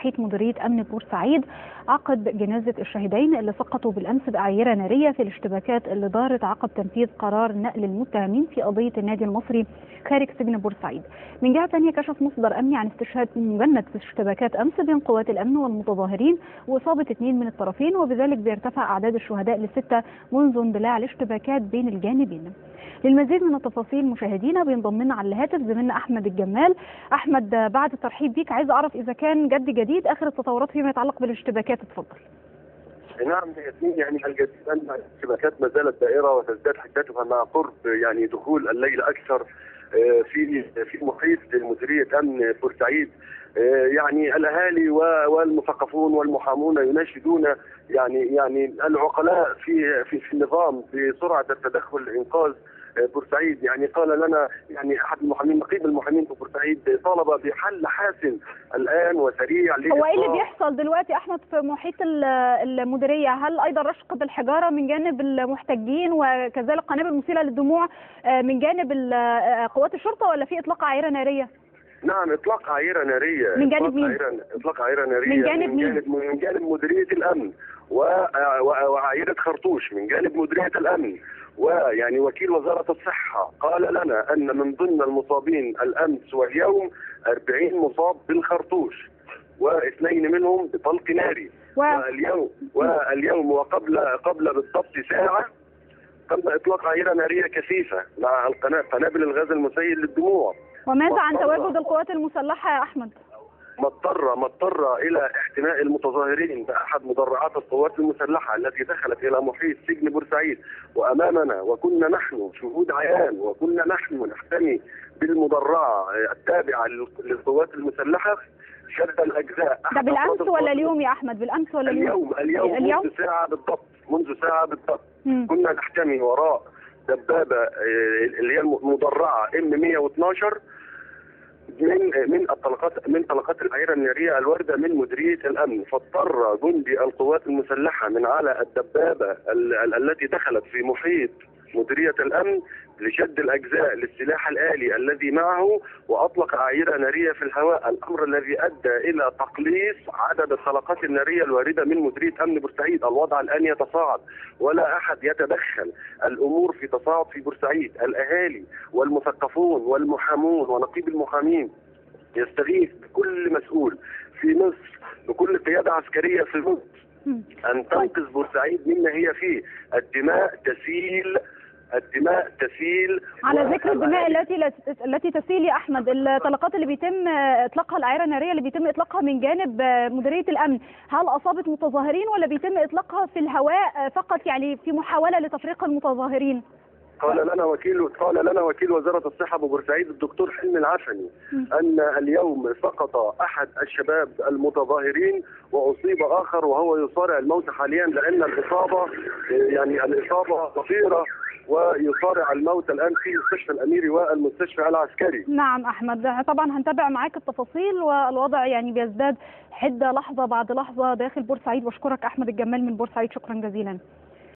محيط مديرية أمن بورسعيد عقب جنازة الشهيدين اللي سقطوا بالأمس بأعيرة نارية في الاشتباكات اللي دارت عقب تنفيذ قرار نقل المتهمين في قضية النادي المصري خارج سجن بورسعيد. من جهة ثانية كشف مصدر أمني عن استشهاد مجند في اشتباكات أمس بين قوات الأمن والمتظاهرين وإصابة 2 من الطرفين، وبذلك بيرتفع أعداد الشهداء ل6 منذ اندلاع الاشتباكات بين الجانبين. للمزيد من التفاصيل مشاهدينا بينضم لنا على الهاتف زميلنا احمد الجمال. احمد، بعد الترحيب بيك عايز اعرف اذا كان جديد اخر التطورات فيما يتعلق بالاشتباكات. اتفضل. نعم ياسمين، يعني الجديد ان الاشتباكات ما زالت دائره وتزداد حدتها مع قرب يعني دخول الليل اكثر في محيط مديريه امن بورسعيد. يعني الاهالي والمثقفون والمحامون يناشدون يعني العقلاء في النظام بسرعه التدخل لانقاذ بورسعيد. يعني قال لنا يعني احد المحامين، نقيب المحامين في بورسعيد، طالب بحل حاسم الان وسريع. هو ايه اللي بيحصل دلوقتي احمد في محيط المديريه؟ هل ايضا رشق بالحجاره من جانب المحتجين وكذلك قنابل مسيله للدموع من جانب قوات الشرطه، ولا في اطلاق اعيره ناريه؟ نعم، اطلاق عيره ناريه. من جانب مين؟ اطلاق عيره ناريه من جانب مين؟ من جانب مديريه الامن وعيره خرطوش من جانب مديريه الامن. ويعني وكيل وزاره الصحه قال لنا ان من ضمن المصابين الامس واليوم 40 مصاب بالخرطوش و2 منهم بطلق ناري. واليوم وقبل بالضبط ساعه تم اطلاق عيره ناريه كثيفه مع قنابل الغاز المسيل للدموع. وماذا عن تواجد القوات المسلحه يا احمد؟ مضطر الى احتماء المتظاهرين باحد مدرعات القوات المسلحه التي دخلت الى محيط سجن بورسعيد وامامنا، وكنا نحن شهود عيان، وكنا نحن نحتمي بالمدرعه التابعه للقوات المسلحه شتى الاجزاء. ده بالامس ولا اليوم يا احمد؟ بالامس ولا اليوم منذ ساعه بالضبط كنا نحتمي وراء دبابه اللي هي المدرعه M112 من طلقات العيره الناريه الوارده من مديريه الامن. فاضطر جندي القوات المسلحه من على الدبابه التي دخلت في محيط مديريه الامن لشد الاجزاء للسلاح الالي الذي معه، واطلق عيره ناريه في الهواء، الامر الذي ادى الى تقليص عدد الطلقات الناريه الوارده من مديريه امن بورسعيد. الوضع الان يتصاعد ولا احد يتدخل، الامور في تصاعد في بورسعيد. الاهالي والمثقفون والمحامون ونقيب المحامين يستغيث بكل مسؤول في مصر، بكل قياده عسكريه في مصر، ان تنقذ بورسعيد مما هي فيه. الدماء تسيل. على ذكر الدماء التي تسيل يا احمد، الطلقات اللي بيتم اطلاقها، العيره الناريه اللي بيتم اطلاقها من جانب مديريه الامن، هل اصابت متظاهرين ولا بيتم اطلاقها في الهواء فقط، يعني في محاوله لتفريق المتظاهرين؟ قال لنا وكيل وزاره الصحه ببورسعيد الدكتور حلمي العفني ان اليوم سقط احد الشباب المتظاهرين واصيب اخر وهو يصارع الموت حاليا، لان الاصابه خطيره ويصارع الموت الان في مستشفى الاميري والمستشفى العسكري. نعم احمد، طبعا هنتابع معاك التفاصيل، والوضع يعني بيزداد حده لحظه بعد لحظه داخل بورسعيد. بشكرك احمد الجمال من بورسعيد، شكرا جزيلا.